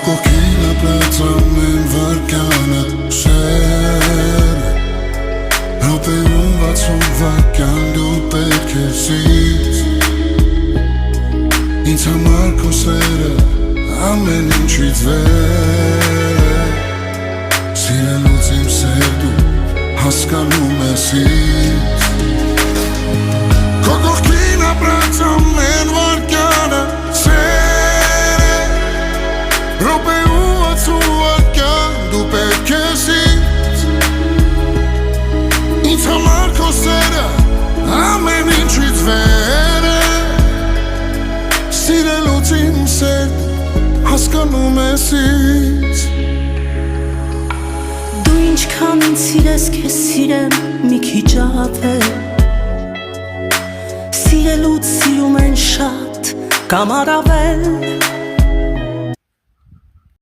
կողքին ապրած ամեն վարկյանը սեր է Րոպեում 60 վարկյան դու պետք է զից Ինձ համար քո սերը ամեն ինչից վեր է Սիրելուց իմ սեր դու հասկանում ես ինձ Քո կողքին ապրած ամեն վարկյանը սեր է Րոպեում 60 վարկյան դու պետք է զից Ինձ համար քո սերը ամեն ինչից վեր է Սիրելուց իմ սեր հասկանում ես ինձ Դու ինչքան ինձ սիրես քեզ սիրեմ մի քիչ ավել Սիրելուց սիրում են շատ կամ առավել